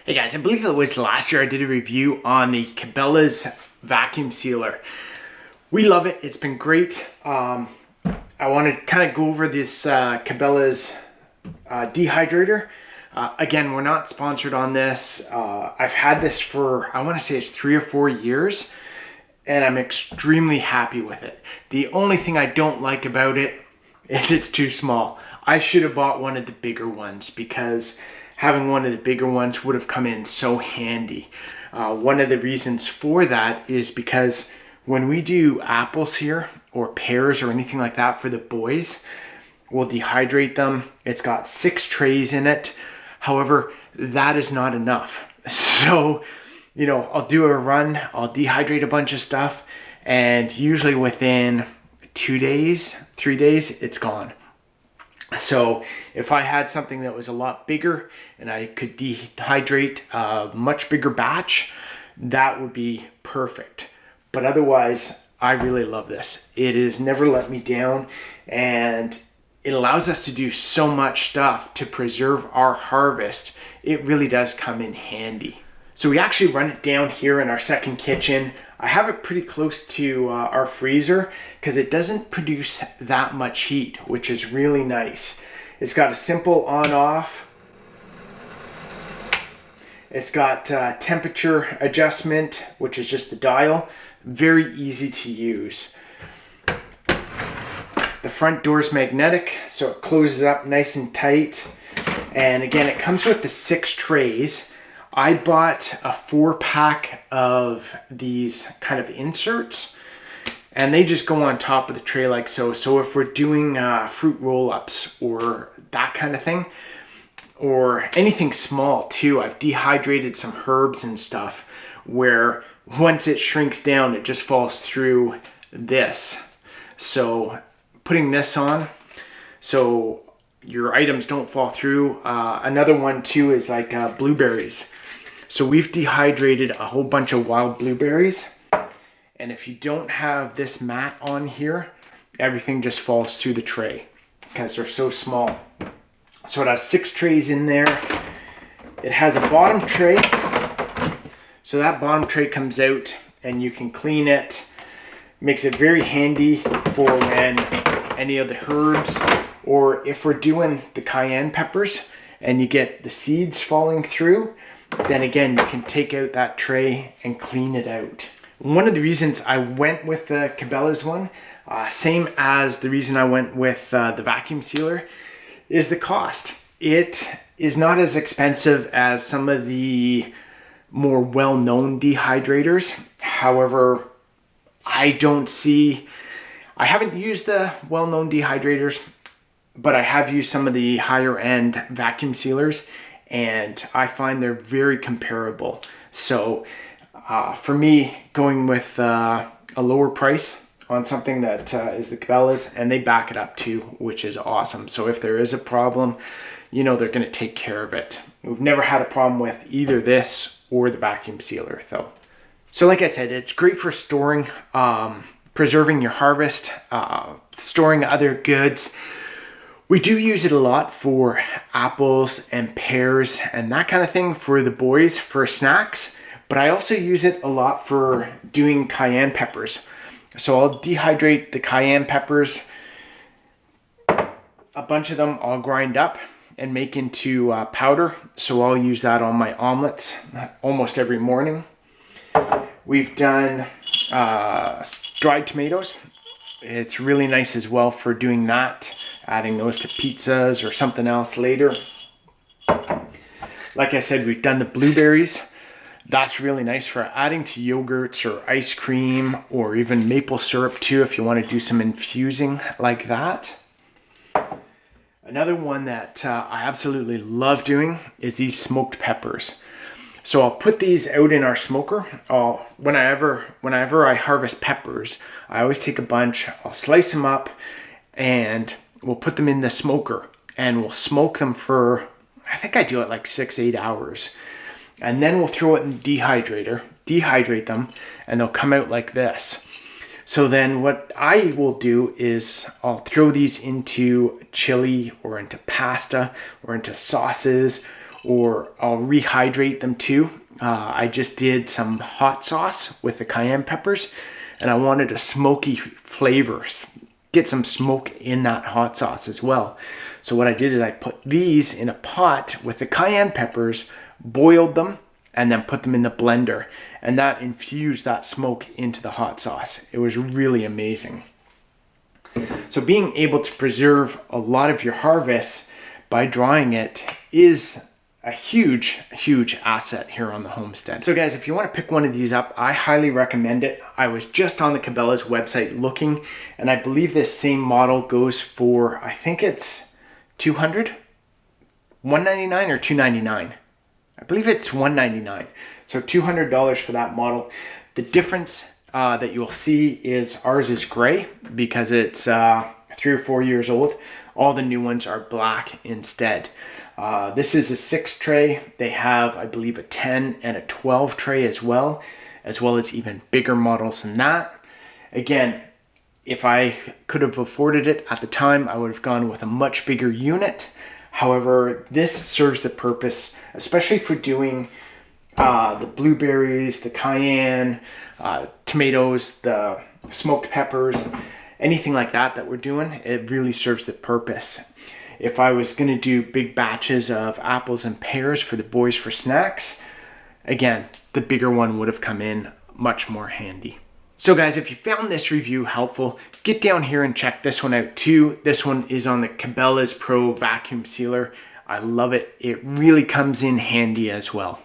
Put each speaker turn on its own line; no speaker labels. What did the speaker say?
Hey guys, I believe it was last year I did a review on the Cabela's vacuum sealer. We love it. It's been great. I want to kind of go over this Cabela's Dehydrator. Again, we're not sponsored on this. I've had this for, I want to say it's 3 or 4 years, and I'm extremely happy with it. The only thing I don't like about it is it's too small. I should have bought one of the bigger ones because having one of the bigger ones would have come in so handy. One of the reasons for that is because when we do apples here or pears or anything like that for the boys, we'll dehydrate them. It's got 6 trays in it. However, that is not enough. So, you know, I'll do a run, I'll dehydrate a bunch of stuff, and usually within 2 days, 3 days, it's gone. So if I had something that was a lot bigger and I could dehydrate a much bigger batch, that would be perfect. But otherwise, I really love this. It has never let me down, and it allows us to do so much stuff to preserve our harvest. It really does come in handy. So we actually run it down here in our second kitchen. I have it pretty close to our freezer because it doesn't produce that much heat, which is really nice. It's got a simple on-off. It's got temperature adjustment, which is just the dial. Very easy to use. The front door is magnetic, so it closes up nice and tight. And again, it comes with the 6 trays. I bought a 4-pack of these kind of inserts, and they just go on top of the tray like so. So if we're doing fruit roll-ups or that kind of thing, or anything small too, I've dehydrated some herbs and stuff where once it shrinks down, it just falls through this. So putting this on, so your items don't fall through. Another one too is like blueberries. So we've dehydrated a whole bunch of wild blueberries, and if you don't have this mat on here, everything just falls through the tray because they're so small. So it has 6 trays in there. It has a bottom tray, so that bottom tray comes out and you can clean it. Makes it very handy for when any of the herbs, or if we're doing the cayenne peppers and you get the seeds falling through, then again, you can take out that tray and clean it out. One of the reasons I went with the Cabela's one, same as the reason I went with the vacuum sealer, is the cost. It is not as expensive as some of the more well-known dehydrators. However, I haven't used the well-known dehydrators, but I have used some of the higher end vacuum sealers, and I find they're very comparable. So for me, going with a lower price on something that is the Cabela's, and they back it up too, which is awesome. So if there is a problem, you know they're going to take care of it. We've never had a problem with either this or the vacuum sealer though. So like I said, it's great for storing, preserving your harvest, storing other goods. We do use it a lot for apples and pears and that kind of thing for the boys for snacks, but I also use it a lot for doing cayenne peppers. So I'll dehydrate the cayenne peppers, a bunch of them I'll grind up and make into powder. So I'll use that on my omelets almost every morning. We've done dried tomatoes. It's really nice as well for doing that, adding those to pizzas or something else later. Like I said, we've done the blueberries. That's really nice for adding to yogurts or ice cream or even maple syrup too if you want to do some infusing like that. Another one that I absolutely love doing is these smoked peppers. So I'll put these out in our smoker. Whenever I harvest peppers, I always take a bunch, I'll slice them up, and we'll put them in the smoker, and we'll smoke them for, I think I do it like 6-8 hours. And then we'll throw it in the dehydrator, dehydrate them, and they'll come out like this. So then what I will do is I'll throw these into chili or into pasta or into sauces or I'll rehydrate them too. I just did some hot sauce with the cayenne peppers, and I wanted a smoky flavor, get some smoke in that hot sauce as well. So what I did is I put these in a pot with the cayenne peppers, boiled them, and then put them in the blender, and that infused that smoke into the hot sauce. It was really amazing. So being able to preserve a lot of your harvest by drying it is a huge asset here on the homestead. So guys, if you want to pick one of these up, I highly recommend it. I was just on the Cabela's website looking, and I believe this same model goes for, I think it's $199 or $299. I believe it's $199. So $200 for that model. The difference that you'll see is ours is gray because it's 3 or 4 years old. All the new ones are black instead. This is a 6 tray. They have, I believe, a 10 and a 12 tray as well as even bigger models than that. Again, if I could have afforded it at the time, I would have gone with a much bigger unit. However, this serves the purpose, especially for doing the blueberries, the cayenne, tomatoes, the smoked peppers, anything like that we're doing. It really serves the purpose. If I was going to do big batches of apples and pears for the boys for snacks, again, the bigger one would have come in much more handy. So guys, if you found this review helpful, get down here and check this one out too. This one is on the Cabela's Pro Vacuum Sealer. I love it. It really comes in handy as well.